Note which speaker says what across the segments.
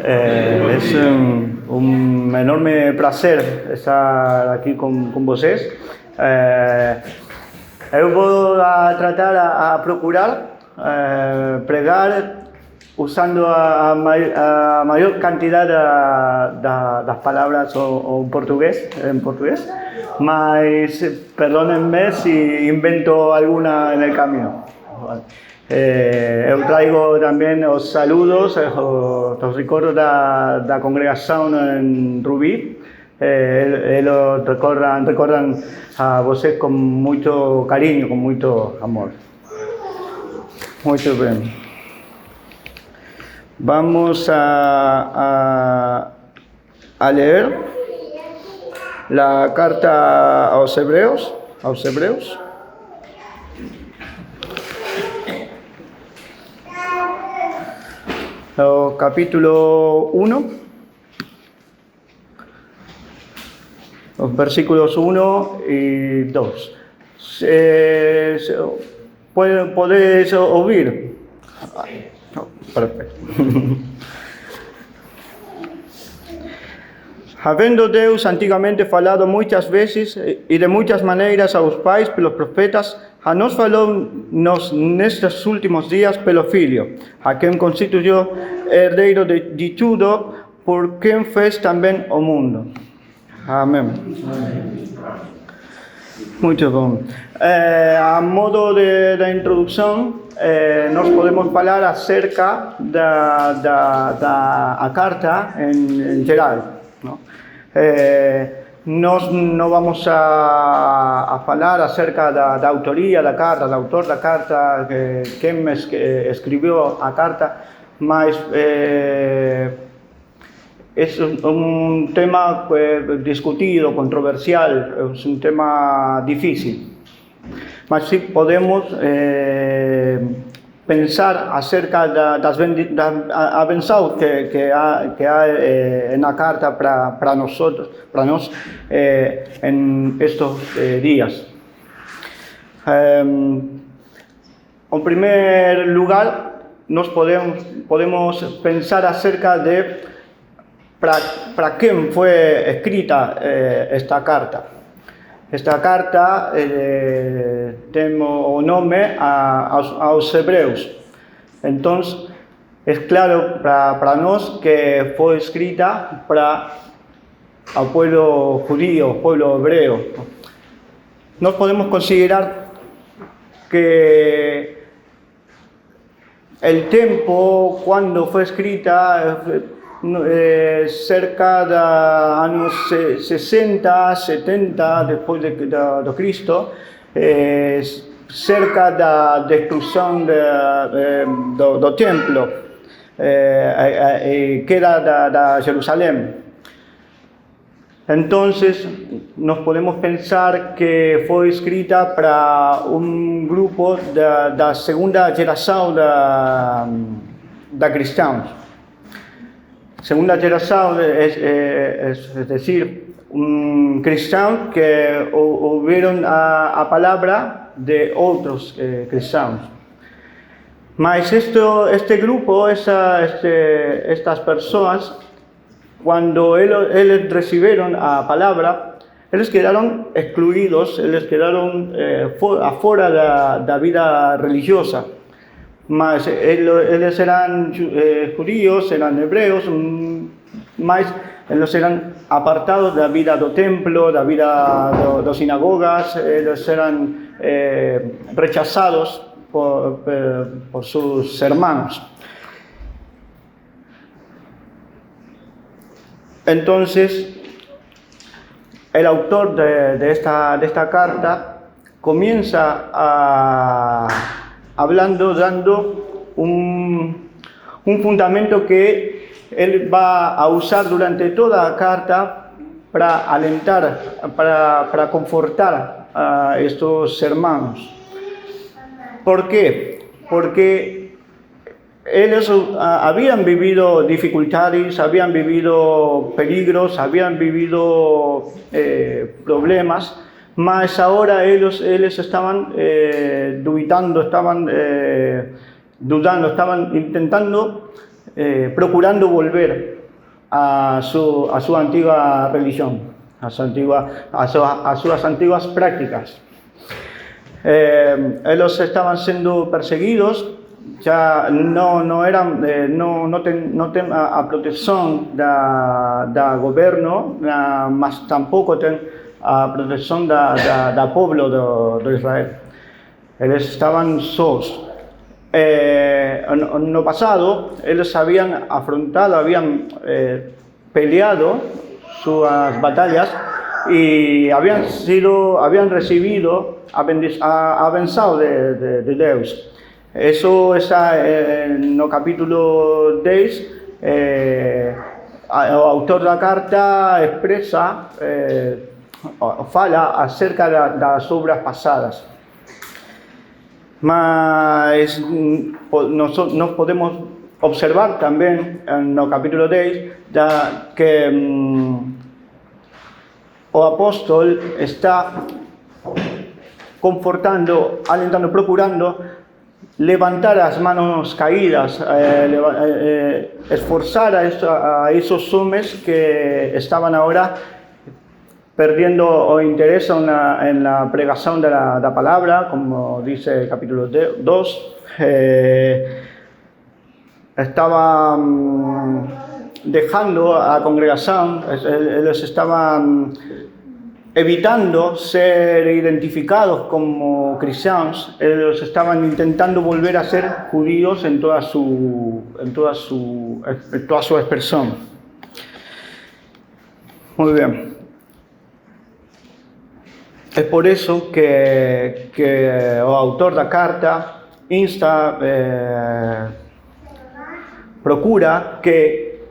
Speaker 1: Es un enorme placer estar aquí con vocês. Eu vou tratar a procurar pregar usando a maior quantidade das palavras en portugués, mas perdónenme si invento alguna en el camino. Eu traigo también os saludos, os recordos da congregação en Rubí. Eles recordan a vocês con mucho cariño, con mucho amor. Muito bem. Vamos a leer la carta a los Hebreos. Capítulo 1, los versículos 1 y 2. ¿Podéis oír? Perfecto. Havendo Deus antigamente falado muitas vezes e de muitas maneiras aos pais pelos profetas, a nós falou-nos nestes últimos dias pelo Filho, a quem constituiu herdeiro de tudo, por quem fez também o mundo. Amém. Muito bom. A modo de introdução, nós podemos falar acerca da carta em geral. Nós não vamos a falar acerca da autoria da carta, do autor da carta, quem escreveu a carta, mas é um tema discutido, controversial, é um tema difícil. Mas sim podemos pensar acerca das avançadas que há na carta para nós em estes dias. Em primeiro lugar, nós podemos pensar acerca de para quem foi escrita esta carta. Esta carta tem o nome aos Hebreus. Então, é claro para nós que foi escrita para o povo judío, o povo hebreu. Nós podemos considerar que o tempo quando foi escrita cerca de anos 60, 70 depois de Cristo, cerca da destruição do templo, queda da Jerusalém. Então, nós podemos pensar que foi escrita para grupo da segunda geração da cristãos. Segunda geração, es decir, cristãos que ouviram a palavra de outros cristãos. Mas este grupo, estas pessoas, quando eles receberam a palavra, eles quedaram excluídos, eles quedaram fora da vida religiosa. Mas eles eram judíos, eram hebreus, mas eles eram apartados da vida do templo, da vida das sinagogas, eles eram rechazados por seus irmãos. Então, o autor de esta carta comienza dando un fundamento que él va a usar durante toda la carta para alentar, para confortar a estos hermanos. ¿Por qué? Porque ellos habían vivido dificultades, habían vivido peligros, habían vivido problemas, mas ahora ellos estaban dudando, estaban intentando procurando volver a su antigua religión, a sus antiguas prácticas. Ellos estaban siendo perseguidos, ya no ten a protección da governo, mas tampoco ten a protección da pueblo de Israel. Ellos estaban solos. En lo pasado, ellos habían afrontado, habían peleado sus batallas y habían recibido avanzado de Deus. Eso está en el capítulo 10. El autor de la carta expresa, fala acerca de las obras pasadas. Mas nos podemos observar también en el capítulo 10 que el apóstol está confortando, alentando, procurando levantar las manos caídas, esforzar a esos hombres que estaban ahora perdiendo el interés en la predicación de la palabra, como dice el capítulo 2. Estaban dejando a la congregación, ellos estaban evitando ser identificados como cristianos, ellos estaban intentando volver a ser judíos en toda su expresión. Muy bien. Es por eso que el autor de la carta procura que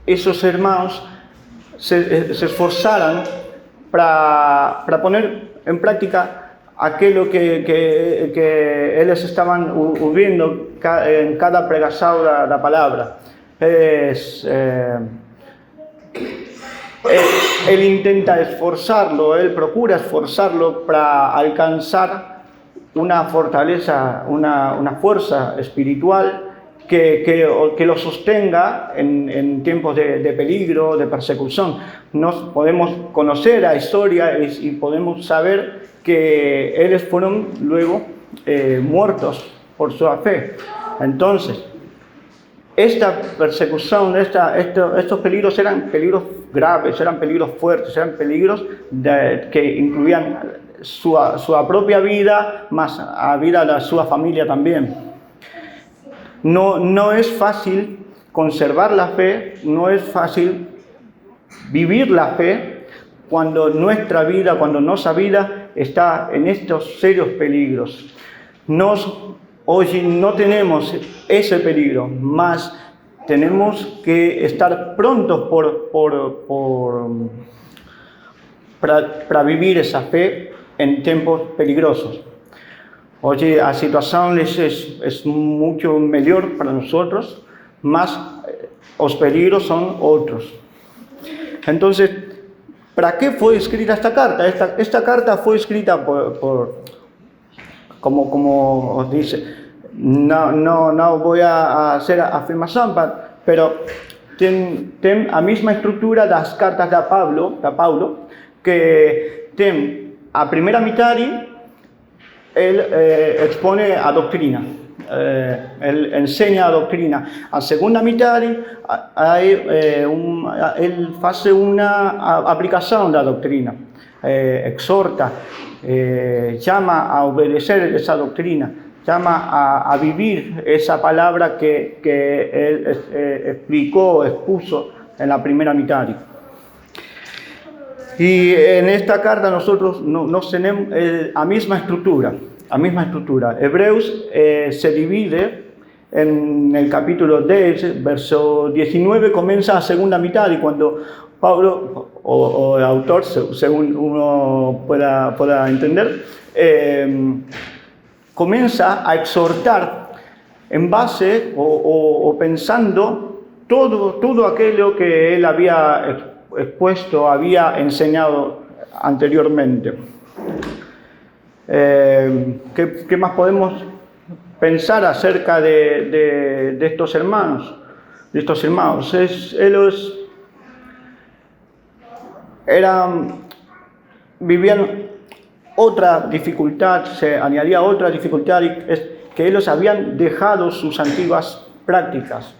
Speaker 1: esos hermanos se esforzaran para poner en práctica aquello que ellos estaban viendo en cada predicación de la palabra. Él intenta esforzarlo, él procura esforzarlo para alcanzar una fortaleza, una fuerza espiritual que lo sostenga en tiempos de peligro, de persecución. Nos podemos conocer la historia y podemos saber que ellos fueron luego muertos por su fe. Entonces, esta persecución, estos peligros eran peligros graves, eran peligros fuertes, eran peligros que incluían su propia vida, más la vida de su familia también. No es fácil conservar la fe, no es fácil vivir la fe cuando nuestra vida está en estos serios peligros. Hoy no tenemos ese peligro, más tenemos que estar prontos para vivir esa fe en tiempos peligrosos. Hoy la situación es mucho mejor para nosotros, más los peligros son otros. Entonces, ¿para qué fue escrita esta carta? Esta carta fue escrita como os dice, no voy a hacer afirmación, pero tiene la misma estructura de las cartas de Pablo, que tiene a primera mitad él expone a doctrina, él enseña a doctrina. A segunda mitad él hace una aplicación de la doctrina, exhorta, llama a obedecer esa doctrina, llama a vivir esa palabra que él explicó, expuso en la primera mitad. Y en esta carta nosotros nos tenemos la misma estructura. Hebreos se divide en el capítulo 10, verso 19, comienza la segunda mitad, y cuando Pablo, o el autor, según uno pueda entender, comienza a exhortar en base o pensando todo aquello que él había expuesto, había enseñado anteriormente. ¿Qué más podemos pensar acerca de estos hermanos? de estos hermanos. Vivían otra dificultad, se añadía otra dificultad, y es que ellos habían dejado sus antiguas prácticas.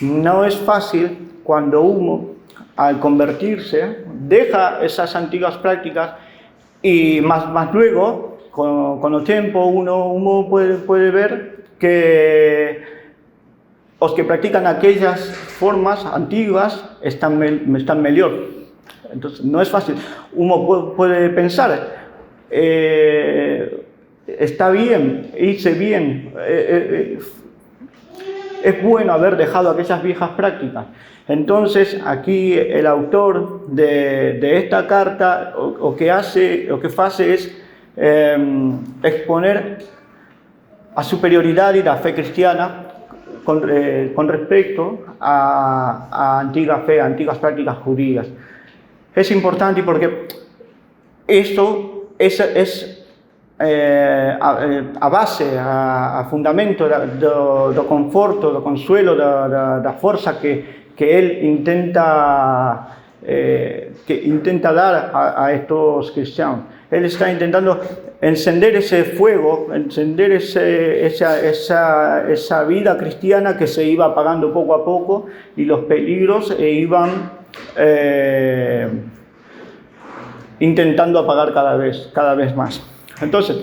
Speaker 1: No es fácil cuando uno, al convertirse, deja esas antiguas prácticas y más luego, con el tiempo, uno puede ver que los que practican aquellas formas antiguas están mejor. Entonces, no es fácil. Uno puede pensar, está bien, hice bien, es bueno haber dejado aquellas viejas prácticas. Entonces, aquí el autor de esta carta lo que hace es exponer a superioridad de la fe cristiana con respecto a antigua fe, a antiguas prácticas judías. Es importante porque esto es a base, a fundamento do conforto, do consuelo, da força que ele intenta dar a estos cristianos. Él está intentando encender ese fuego, encender esa vida cristiana que se iba apagando poco a poco, y los peligros iban intentando apagar cada vez más. Entonces,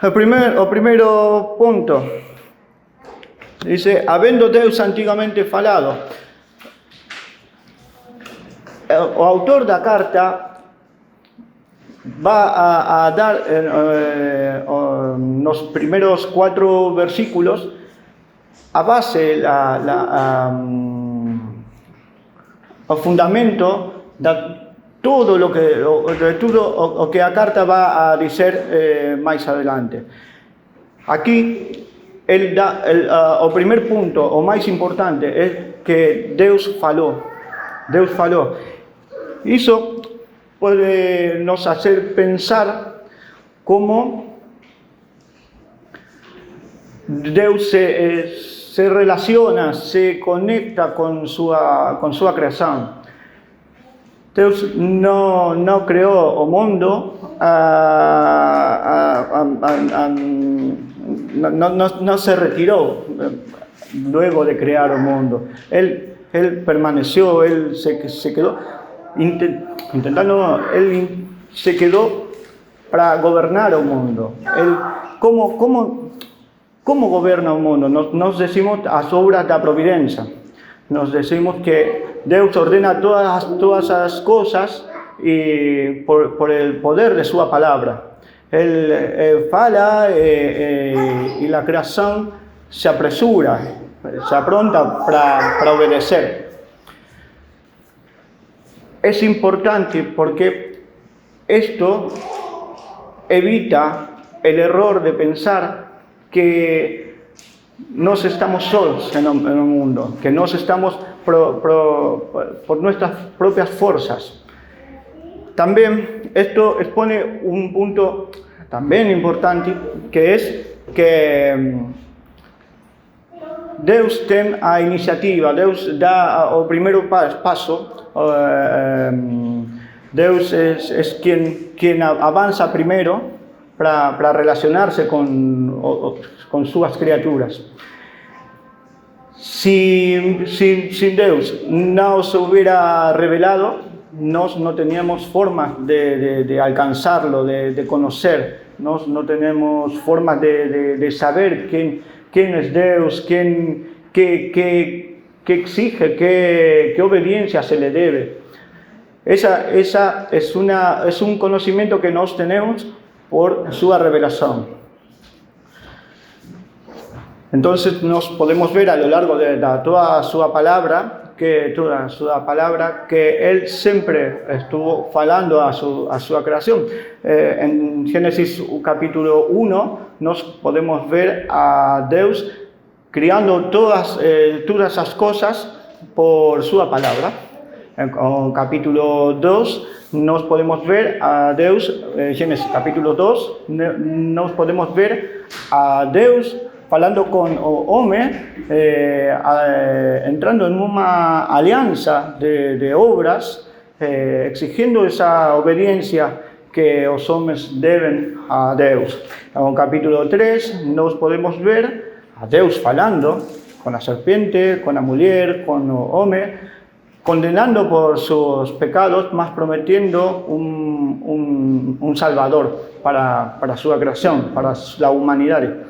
Speaker 1: el primero punto dice: habendo Deus antigamente falado. O autor da carta va a dar los primeros 4 versículos a base o fundamento de todo lo que a carta va a decir más adelante. Aquí él da el primer punto, o más importante, es que Deus faló. Deus faló. Eso puede nos hacer pensar cómo Deus se relaciona, se conecta con su creación. Deus no creó el mundo, no se retiró luego de crear el mundo. Él permaneció, él se quedó él se quedó para gobernar el mundo. ¿Cómo gobierna el mundo? Nos decimos las obras de la providencia. Nos decimos que Deus ordena todas las cosas y por el poder de su palabra. Él fala y la creación se apresura, se apronta para obedecer. Es importante porque esto evita el error de pensar que nos estamos solos en el mundo, que nos estamos por nuestras propias fuerzas. También esto expone un punto también importante, que es que Deus tem a iniciativa, Deus dá o primeiro paso, Deus es quien avanza primero para relacionarse con sus criaturas. Si Deus no se hubiera revelado, no teníamos forma de alcanzarlo, de conocer, no tenemos forma de saber quién es Deus, qué exige, qué obediencia se le debe. Esa es un conocimiento que nos tenemos por su revelación. Entonces nos podemos ver a lo largo de toda su palabra que él siempre estuvo falando a su creación. En Génesis capítulo 1 nos podemos ver a Deus creando todas esas cosas por su palabra. En capítulo 2 nos podemos ver a Deus, Génesis capítulo 2, nos podemos ver a Deus falando con o homem, entrando en una alianza de obras, exigiendo esa obediencia que os homens deben a Deus. En el capítulo 3 nos podemos ver a Deus falando con la serpiente, con la mujer, con el hombre, condenando por sus pecados, mas prometiendo un salvador para su creación, para la humanidad.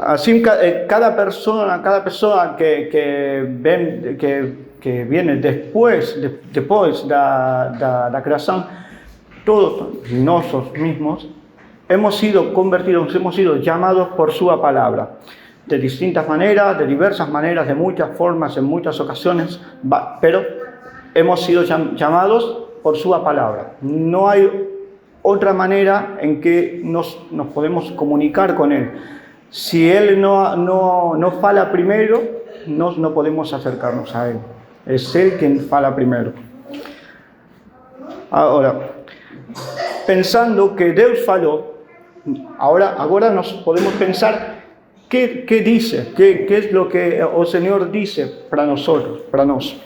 Speaker 1: Así cada persona que viene después de la creación, todos nosotros mismos hemos sido convertidos, hemos sido llamados por su palabra, de distintas maneras, de diversas maneras, de muchas formas, en muchas ocasiones, pero hemos sido llamados por su palabra. No hay otra manera en que nos podemos comunicar con Él. Si Él no fala primero, no podemos acercarnos a Él. Es Él quien fala primero. Ahora, pensando que Deus faló, ahora nos podemos pensar qué dice, qué es lo que el Señor dice para nosotros, para nosotros.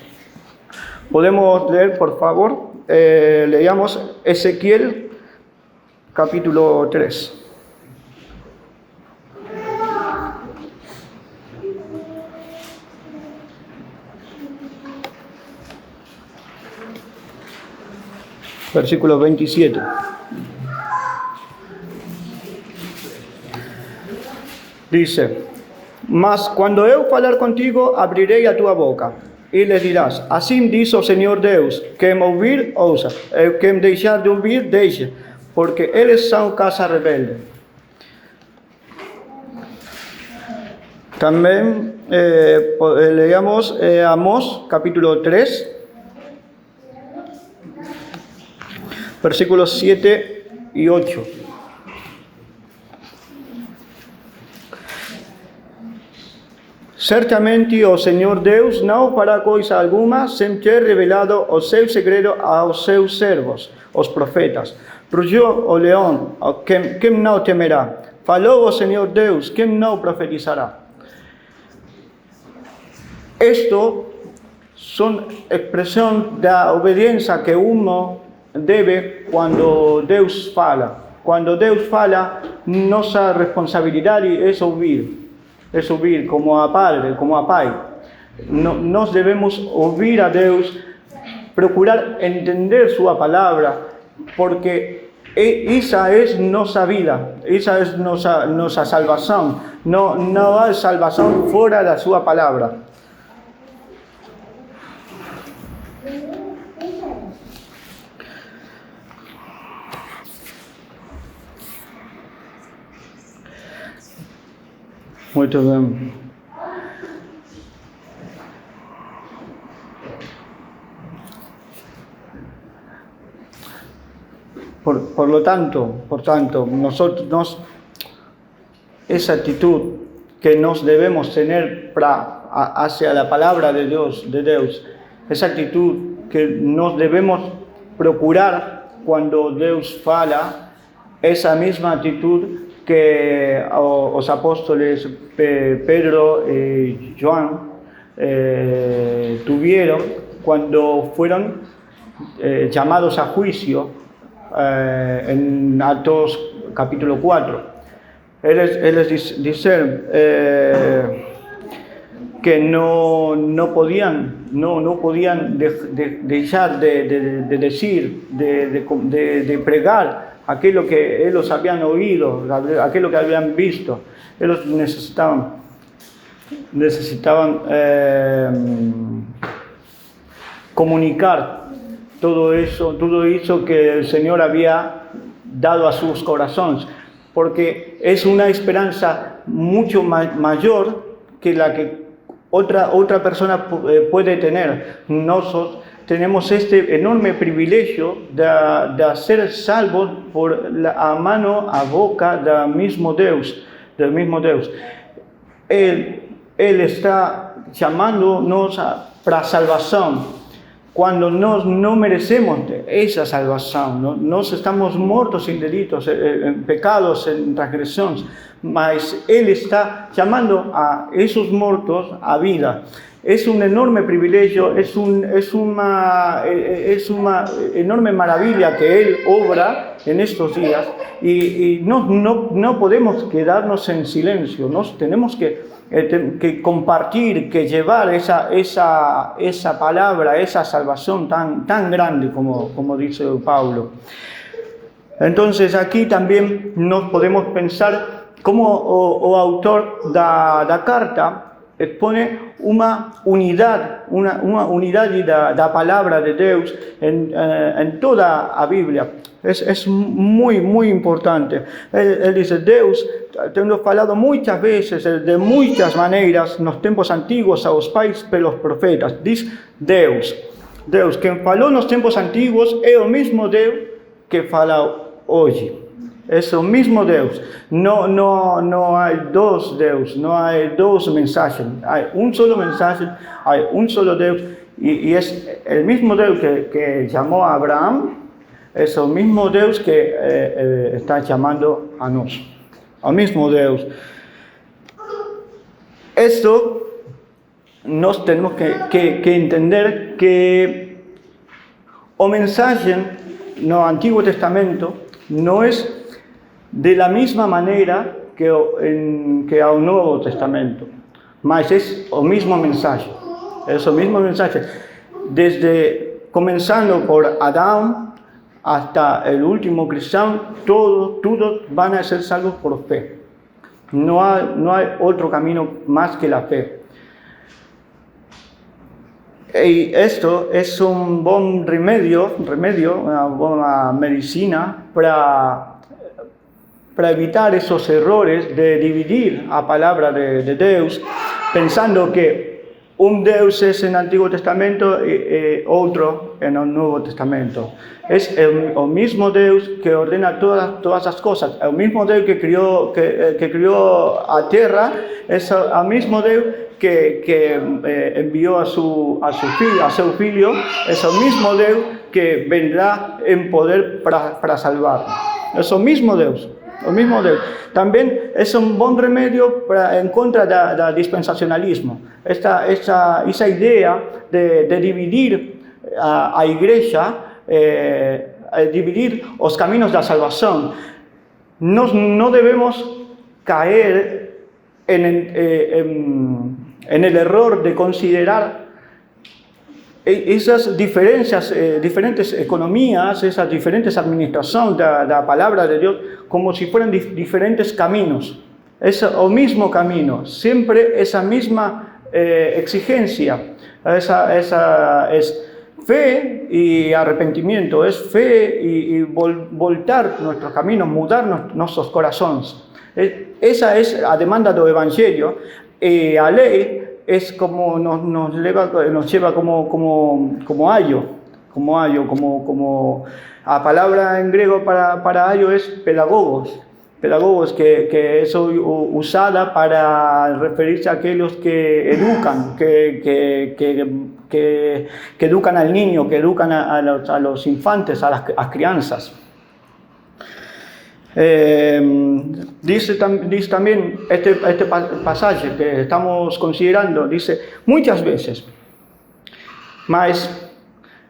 Speaker 1: Podemos leer, por favor, leamos Ezequiel capítulo 3. Versículo 27. Dice: mas cuando eu falar contigo, abrirei a tua boca, e lhe dirás: assim diz o Senhor Deus, quem ouvir, ouça, e quem deixar de ouvir, deixe, porque eles são casa rebelde. Também leamos Amós, capítulo 3, versículos 7 y 8. Certamente o Senhor Deus não fará coisa alguma sem ter revelado o seu segredo aos seus servos, os profetas. Rugiu o leão, quem não temerá? Falou o Senhor Deus, quem não profetizará? Esto son expresión da obediencia que uno debe cuando Deus fala. Cuando Deus fala, nossa responsabilidade es ouvir como a Padre, como a Pai. Nós devemos ouvir a Deus, procurar entender sua palavra, porque esa es nossa vida, esa es nossa salvação. No hay salvación fuera de sua palavra. Muito bem. Por lo tanto, nosotros esa actitud que nos debemos tener hacia la palabra de Dios, esa actitud que nos debemos procurar cuando Dios fala, esa misma actitud que los apóstoles Pedro y Juan tuvieron cuando fueron llamados a juicio en Actos capítulo 4. Ellos dicen que no podían dejar de decir, de pregar aquello que ellos habían oído, aquello que habían visto. Ellos necesitaban comunicar todo eso que el Señor había dado a sus corazones, porque es una esperanza mucho mayor que la que otra persona puede tener. Nosotros tenemos este enorme privilegio de ser salvos por la mano, a boca del mismo Deus. Él está llamándonos para salvación, cuando no merecemos esa salvación, nos estamos muertos en delitos, en pecados, en transgresiones, mas Él está llamando a esos muertos a vida. Es un enorme privilegio, es una enorme maravilla que Él obra en estos días y no podemos quedarnos en silencio, tenemos que compartir, que llevar esa palabra, esa salvación tan grande como dice Pablo. Entonces aquí también nos podemos pensar como o autor da carta expone una unidad da palavra de Deus en toda a Bíblia. Es muy importante. Él dice, Deus, tendo falado muitas vezes, de muitas maneiras, nos tempos antigos aos pais pelos profetas. Diz Deus. Deus, quem falou nos tempos antigos é o mesmo Deus que fala hoje. Es el mismo Dios, no hay dos Dios, no hay dos mensajes, hay un solo mensaje, hay un solo Dios y es el mismo Dios que llamó a Abraham, es el mismo Dios que está llamando a nosotros, el mismo Dios. Esto nos tenemos que entender que el mensaje no Antiguo Testamento no es de la misma manera que al Nuevo Testamento, mas es el mismo mensaje. Es el mismo mensaje. Desde comenzando por Adán hasta el último cristiano, todos van a ser salvos por fe. No hay otro camino más que la fe. Y esto es un buen remedio, una buena medicina para evitar esos errores de dividir la palabra de Dios, pensando que un Dios es en el Antiguo Testamento y otro en el Nuevo Testamento. Es el mismo Dios que ordena todas las cosas, el mismo Dios que crió a tierra, es el mismo Dios que envió a su Hijo, es el mismo Dios que vendrá en poder para salvarnos. Es el mismo Dios. O mismo Deus. También es un buen remedio en contra del dispensacionalismo. Esa idea de dividir a iglesia, dividir los caminos de la salvación. No debemos caer en el error de considerar esas diferentes economías, esas diferentes administraciones de la palabra de Dios, como si fueran diferentes caminos. Es el mismo camino, siempre esa misma exigencia. Esa es fe y arrepentimiento, es fe y voltar nuestros caminos, mudar nuestros corazones. Esa es la demanda del Evangelio. La ley es como nos lleva como ayo, la palabra en griego para ayo es pedagogos, que es usada para referirse a aquellos que educan, que educan al niño, que educan a los infantes, a las crianzas. Dice también este pasaje que estamos considerando, dice muchas veces, mas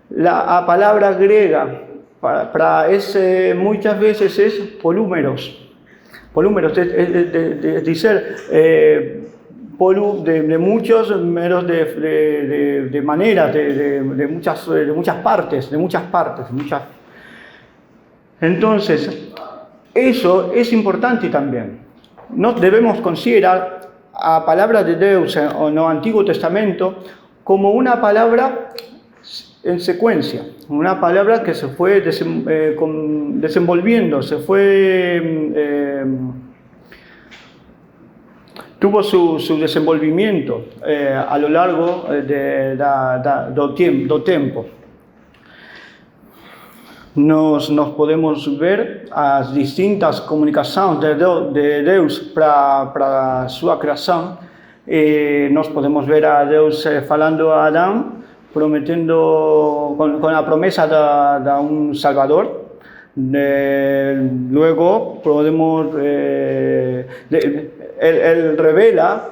Speaker 1: la palabra griega para ese muchas veces es polúmeros, es decir, de muchos, menos de maneras, de muchas partes. Entonces, eso es importante también. No debemos considerar a palabra de Dios o no Antiguo Testamento como una palabra en secuencia, una palabra que se fue desenvolviendo, tuvo su desenvolvimiento a lo largo do tiempo. Nos podemos ver as distintas comunicações de Deus para sua criação. Nós podemos ver a Deus falando a Adão prometiendo con la promesa de un Salvador. Luego podemos, él revela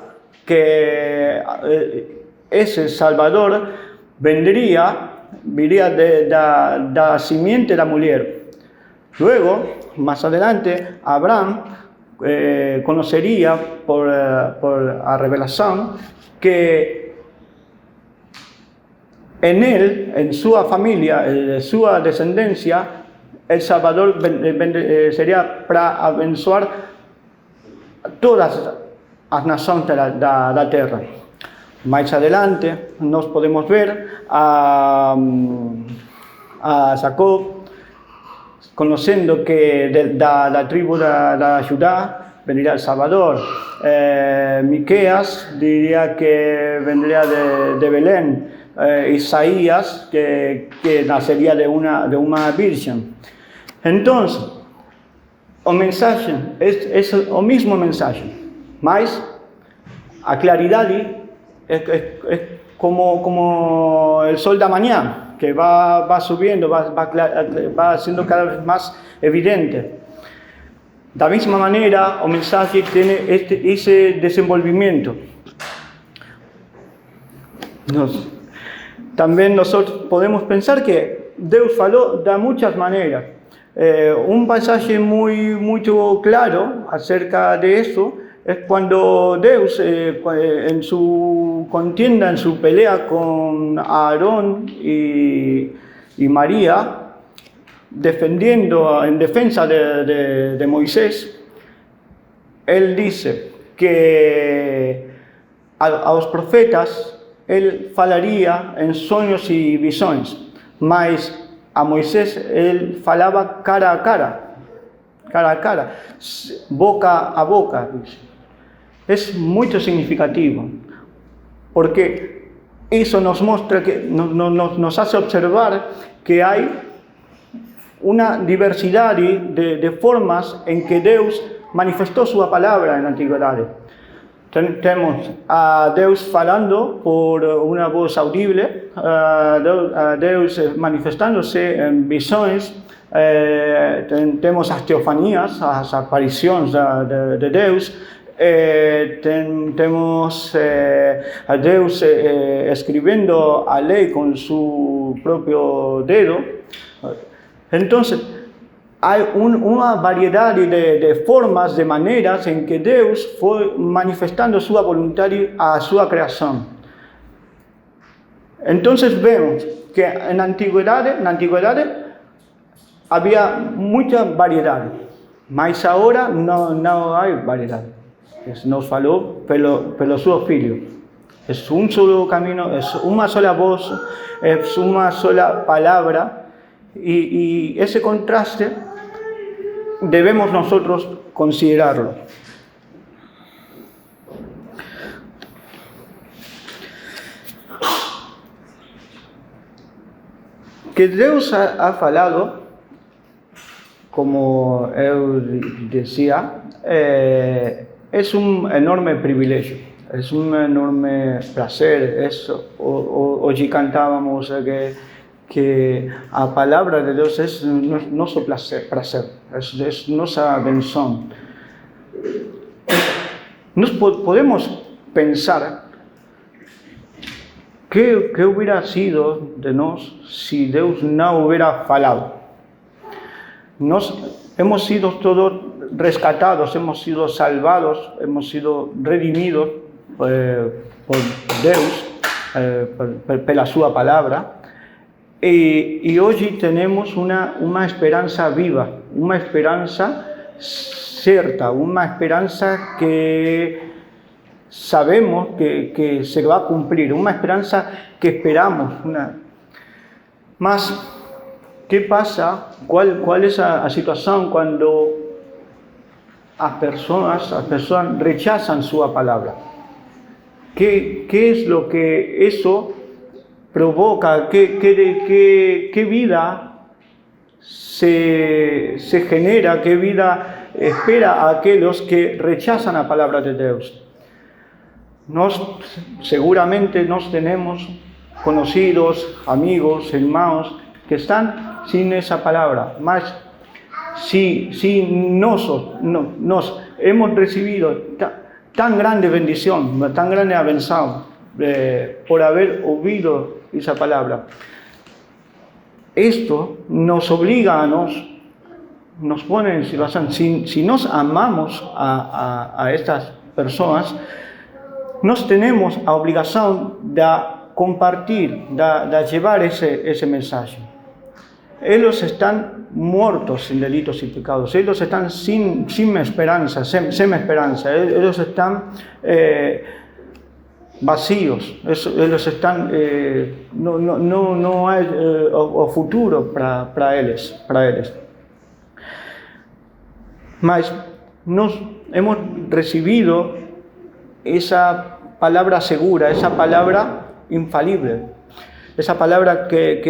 Speaker 1: que ese Salvador vendría de la simiente de la mujer. Luego, más adelante, Abraham conocería por la revelación que en él, en su familia, en su descendencia, el Salvador sería para abençoar todas las naciones de la tierra. Más adelante nos podemos ver a Jacob conociendo que de la tribu de Judá vendría el Salvador. Miqueas diría que vendría de Belén. Isaías que nacería de una virgen. Entonces, el mensaje es el mismo mensaje, mas a claridad es como el sol de mañana, que va subiendo, va siendo cada vez más evidente. De la misma manera, el mensaje tiene ese desenvolvimiento. También nosotros podemos pensar que Dios faló de muchas maneras. Un pasaje muy claro acerca de eso es cuando Dios, en su contienda, en su pelea con Aarón y María, en defensa de Moisés, él dice que a los profetas él falaría en sueños y visiones, mas a Moisés él falaba cara a cara, boca a boca. Es muy significativo, porque eso nos muestra, nos hace observar que hay una diversidad de formas en que Dios manifestó su palabra en la antigüedad. Tenemos a Dios falando por una voz audible, a Dios manifestándose en visiones, tenemos las teofanías, las apariciones de Dios, tenemos a Dios escribiendo a ley con su propio dedo. Entonces, hay una variedad de formas, de maneras en que Dios fue manifestando su voluntad a su creación. Entonces vemos que en la antigüedad había mucha variedad, mas ahora no hay variedad. Nos faló pelo su filho. Es un solo camino, es una sola voz, es una sola palabra, y ese contraste debemos nosotros considerarlo. Que Dios ha falado, como él decía, es un enorme privilegio, es un enorme placer. Hoy cantábamos que la palabra de Dios es nuestro placer, es nuestra bendición. Nos podemos pensar qué hubiera sido de nosotros si Dios no hubiera falado. Hemos sido todos rescatados, hemos sido salvados, hemos sido redimidos por Dios, por la su palabra. Y hoy tenemos una esperanza viva, una esperanza cierta, una esperanza que sabemos que se va a cumplir, una esperanza que esperamos. Mas, ¿qué pasa? ¿Cuál es la situación cuando las personas rechazan su palabra? ¿Qué es lo que eso provoca? ¿Qué vida se genera? ¿Qué vida espera a aquellos que rechazan la palabra de Dios? Seguramente tenemos conocidos, amigos, hermanos, que están sin esa palabra. Mas si nos hemos recibido tan grande bendición, tan grande avanzado, por haber oído esa palabra, esto nos obliga a nos pone en situación, si nos amamos a estas personas, nos tenemos la obligación de compartir, de llevar ese mensaje. Ellos están muertos en delitos y pecados, ellos están sin esperanza, ellos están vacíos, ellos están, no hay futuro para ellos. Mas nos hemos recibido esa palabra segura, esa palabra infalible, esa palabra que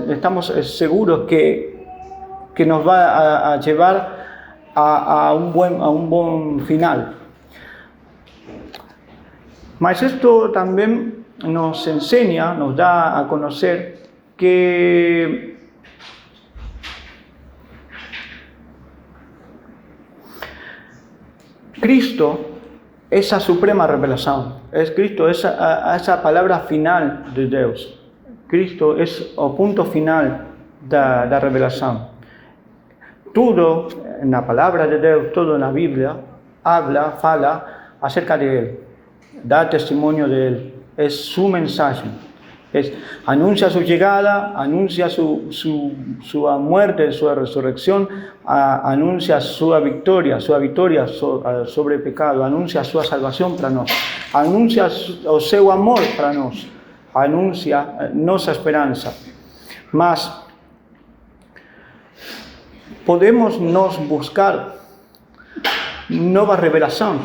Speaker 1: estamos seguros que nos va a llevar a un buen final. Mas esto también nos enseña, nos da a conocer que Cristo, esa suprema revelación, es Cristo, esa palabra final de Dios. Cristo es el punto final da revelación. Todo en la palabra de Dios, todo en la Biblia, fala acerca de Él, da testimonio de Él, es su mensaje. Anuncia su llegada, anuncia su muerte, su resurrección, anuncia su victoria sobre el pecado, anuncia su salvación para nosotros, anuncia su amor para nosotros, anuncia nuestra esperanza. Mas podemos nos buscar nueva revelación.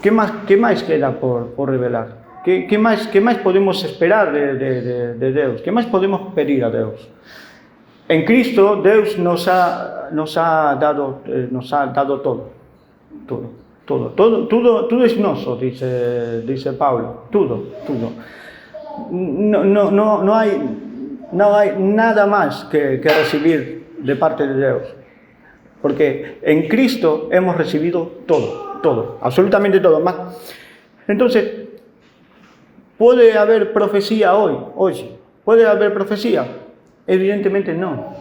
Speaker 1: ¿Qué más queda por revelar? ¿Qué más podemos esperar de Dios? ¿Qué más podemos pedir a Dios? En Cristo, Dios nos ha dado todo. Todo es nuestro, dice Pablo. Todo. No hay nada más que recibir de parte de Dios. Porque en Cristo hemos recibido todo, absolutamente todo. Entonces, ¿puede haber profecía hoy? ¿Puede haber profecía? Evidentemente no.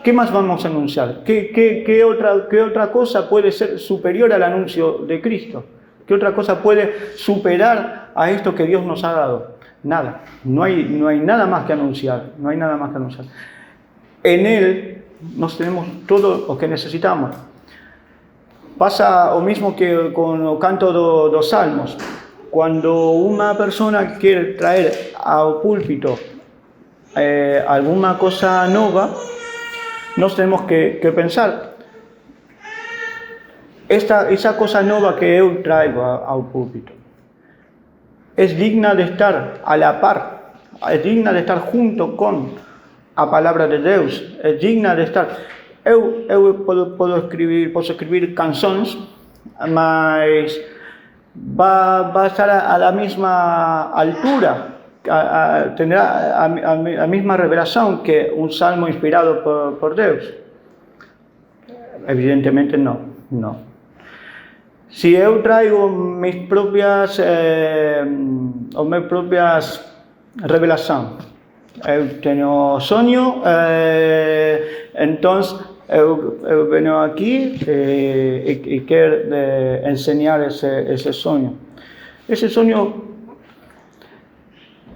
Speaker 1: ¿Qué más vamos a anunciar? ¿Qué otra cosa puede ser superior al anuncio de Cristo? ¿Qué otra cosa puede superar a esto que Dios nos ha dado? Nada. No hay nada más que anunciar. En Él nos tenemos todo lo que necesitamos. Pasa lo mismo que con el canto de los salmos. Cuando una persona quiere traer al púlpito alguna cosa nueva, nos tenemos que pensar, esa cosa nueva que yo traigo al púlpito, es digna de estar a la par, es digna de estar junto con la palabra de Dios, es digna de estar. Yo puedo escribir canciones, mas va a estar a la misma altura, tendrá la misma revelación que un salmo inspirado por Dios. Evidentemente no. Si yo traigo mis propias revelaciones, yo tengo sueño, entonces yo vengo aquí y quiero enseñar ese sueño. Ese sueño,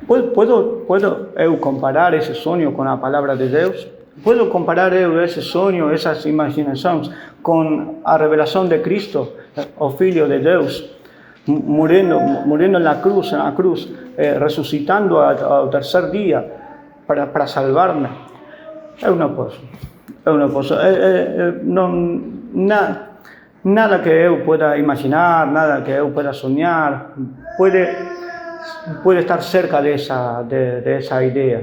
Speaker 1: ¿puedo yo comparar ese sueño con la palabra de Dios? ¿Puedo comparar yo ese sueño, esas imaginaciones, con la revelación de Cristo, el Hijo de Dios, muriendo en la cruz, resucitando al tercer día para salvarme? Yo no puedo. Nada que yo pueda imaginar, nada que yo pueda soñar, puede estar cerca de esa idea.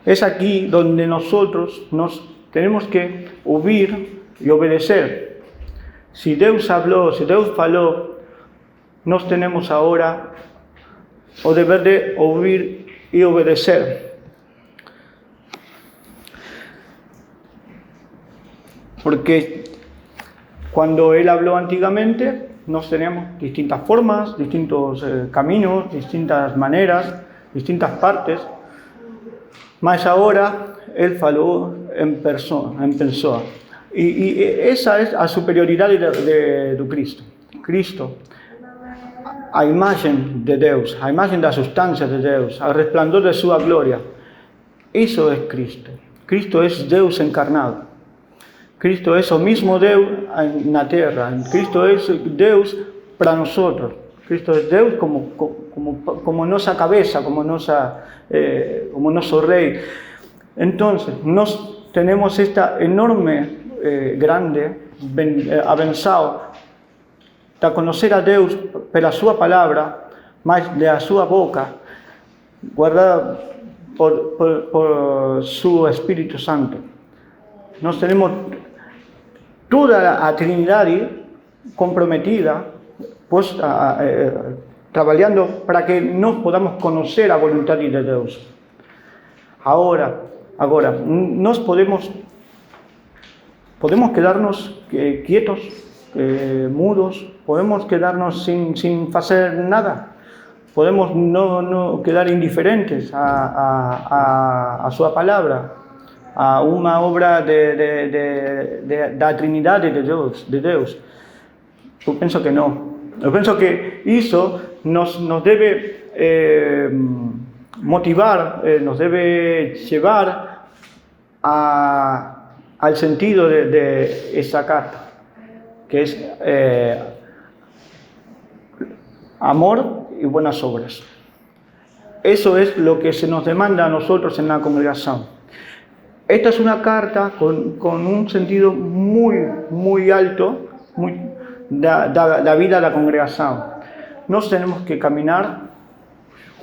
Speaker 1: Es aquí donde nosotros nos tenemos que oír y obedecer. Si Dios habló, si Dios faló nos tenemos ahora o deber de oír y obedecer. Porque cuando Él habló antiguamente, nos teníamos distintas formas, distintos caminos, distintas maneras, distintas partes. Mas ahora Él falou en pessoa. E essa é a superioridade do Cristo. Cristo, a imagem de Deus, a imagem da substância de Deus, o resplandor de sua glória. Isso é Cristo. Cristo é Deus encarnado. Cristo é o mesmo Deus na terra. Cristo é Deus para nós. Cristo é Deus como nossa cabeça, como nosso Rei. Então, nós temos esta enorme, grande, avançado, de conhecer a Deus pela sua palavra, mas da sua boca, guardada por seu Espírito Santo. Nós temos toda a Trindade comprometida, pues, trabalhando para que nós podamos conhecer a vontade de Deus. Agora, nós podemos quedarnos quietos, mudos, podemos quedarnos sin fazer nada, podemos no quedar indiferentes a sua palavra, a uma obra da Trindade de Deus. Eu penso que não. Eu penso que isso nos deve motivar, nos debe llevar al sentido de esa carta, que es amor y buenas obras. Eso es lo que se nos demanda a nosotros en la congregación. Esta es una carta con un sentido muy alto, da vida a la congregación. Nos tenemos que caminar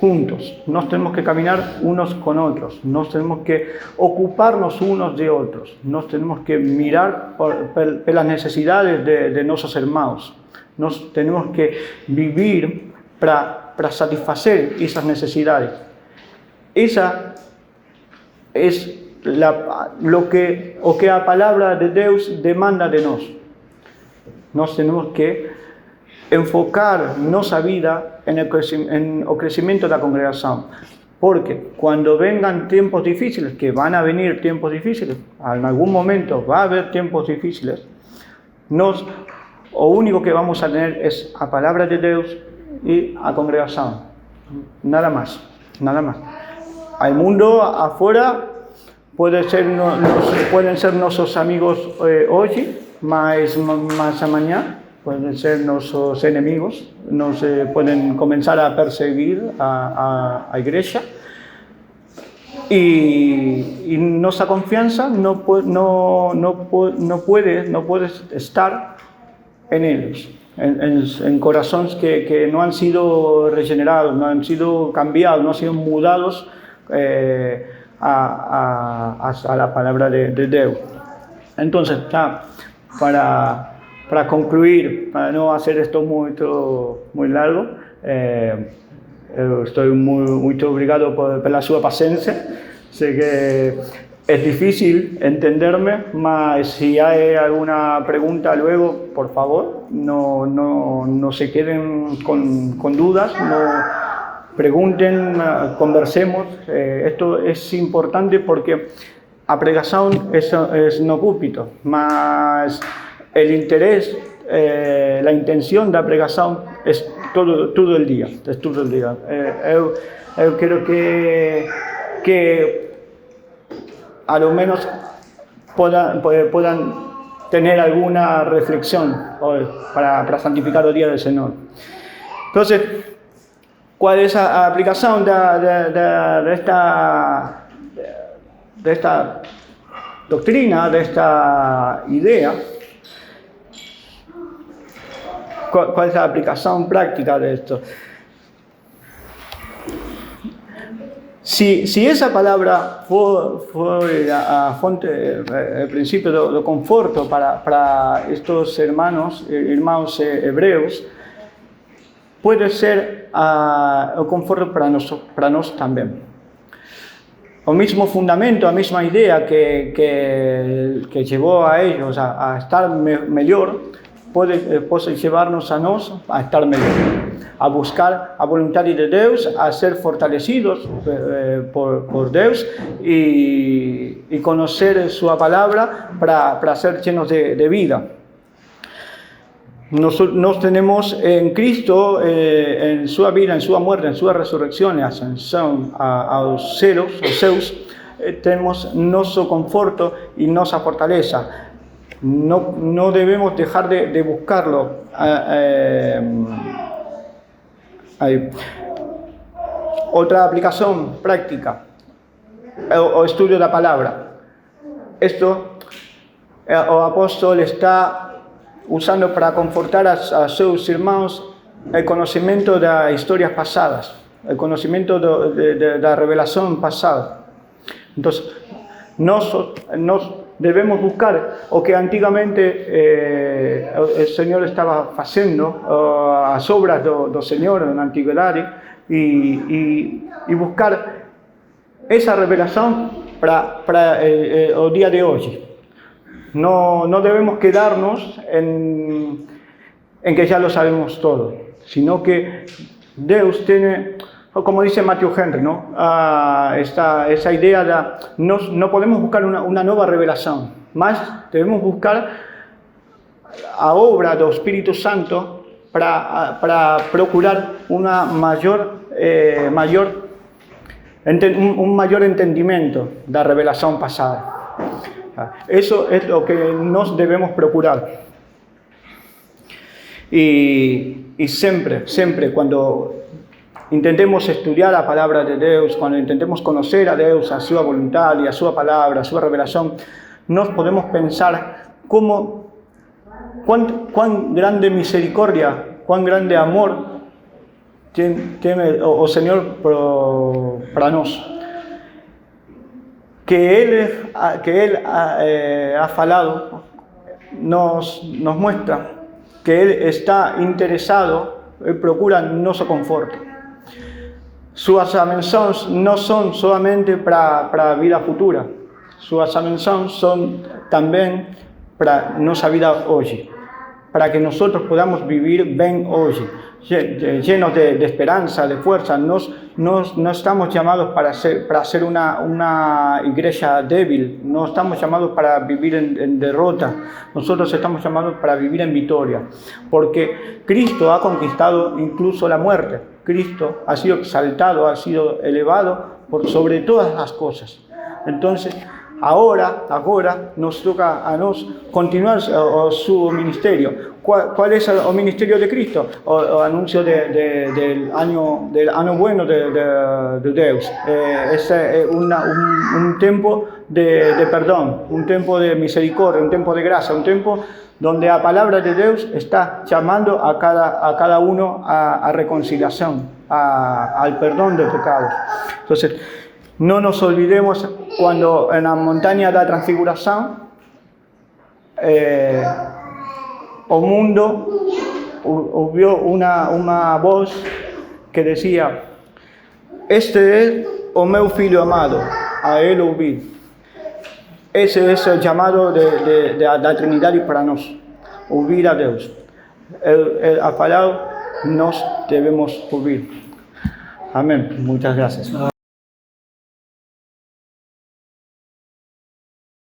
Speaker 1: juntos, nos tenemos que caminar unos con otros, nos tenemos que ocuparnos unos de otros, nos tenemos que mirar por las necesidades de nuestros hermanos, nos tenemos que vivir para satisfacer esas necesidades. Esa es lo que la palabra de Dios demanda de nosotros. Nos tenemos que enfocar nuestra vida en el crecimiento de la congregación. Porque cuando vengan tiempos difíciles, que van a venir tiempos difíciles, en algún momento va a haber tiempos difíciles, lo único que vamos a tener es la palabra de Dios y la congregación. Nada más. El mundo afuera pueden ser nuestros amigos hoy, más mañana. Pueden ser nuestros enemigos, nos pueden comenzar a perseguir a la iglesia y nuestra confianza no puede estar en ellos, en corazones que no han sido regenerados, no han sido cambiados, no han sido mudados a la palabra de Dios. Entonces, para concluir, para no hacer esto muy largo, estoy muy obrigado por la su paciencia. Sé que es difícil entenderme, pero si hay alguna pregunta luego, por favor, no se queden con dudas, no pregunten, conversemos. Esto es importante porque la predicación es no púlpito, mas el interés, la intención de la predicación es todo el día. Yo creo que a lo menos puedan tener alguna reflexión para santificar el día del Señor. Entonces, ¿cuál es la aplicación de esta doctrina, de esta idea? ¿Cuál es la aplicación práctica de esto? Si esa palabra fue la fuente, el principio de conforto para estos hermanos hebreos, puede ser o conforto para nós também. O mismo fundamento, a mesma ideia que llevou a ellos a estar melhor, pode llevar-nos a nós a estar melhor, a buscar a vontade de Deus, a ser fortalecidos por Deus e conhecer sua palavra para ser llenos de vida. Nós temos em Cristo, em sua vida, em sua morte, em sua ressurreição e ascensão aos céus, temos nosso conforto e nossa fortaleza. No debemos dejar de buscarlo. Otra aplicación práctica, o estudio da palavra. Esto o apóstolo está usando para confortar a seus irmãos o conhecimento das histórias passadas, o conhecimento da revelação passada. Então, nós devemos buscar o que antigamente o Senhor estava fazendo, as obras do Senhor na antiguidade, e buscar essa revelação para o dia de hoje. No debemos quedarnos en que ya lo sabemos todo, sino que Dios tiene, como dice Matthew Henry, ¿no? Esa idea de no podemos buscar una nueva revelación, más debemos buscar a obra del Espíritu Santo para procurar un mayor entendimiento de la revelación pasada. Eso es lo que nos debemos procurar. Y siempre cuando intentemos estudiar la palabra de Dios, cuando intentemos conocer a Dios, a su voluntad y a su palabra, a su revelación, nos podemos pensar cuán grande misericordia, cuán grande amor tiene el Señor para nosotros. Que Él ha falado, nos muestra que Él está interesado, Él procura nuestro conforto. Sus amenazas no son solamente para la vida futura, sus amenazas son también para nuestra vida hoy, para que nosotros podamos vivir bien hoy, llenos de esperanza, de fuerza. No estamos llamados para ser una iglesia débil, no estamos llamados para vivir en derrota, nosotros estamos llamados para vivir en victoria, porque Cristo ha conquistado incluso la muerte. Cristo ha sido exaltado, ha sido elevado por sobre todas las cosas. Entonces, ahora nos toca a nos continuar su ministerio. ¿Cuál es el ministerio de Cristo? O anuncio del año bueno de Dios. Es un tiempo de perdón, un tiempo de misericordia, un tiempo de gracia, un tiempo donde la palabra de Dios está llamando a cada uno a reconciliación, al perdón de pecados. Entonces, no nos olvidemos cuando en la montaña de la transfiguración el mundo oyó una voz que decía: este es o meu filho amado, a él ouvir. Ese es el llamado de la Trinidad y para nosotros, oír a Dios. Él ha falado, nos debemos oír. Amén. Muchas gracias.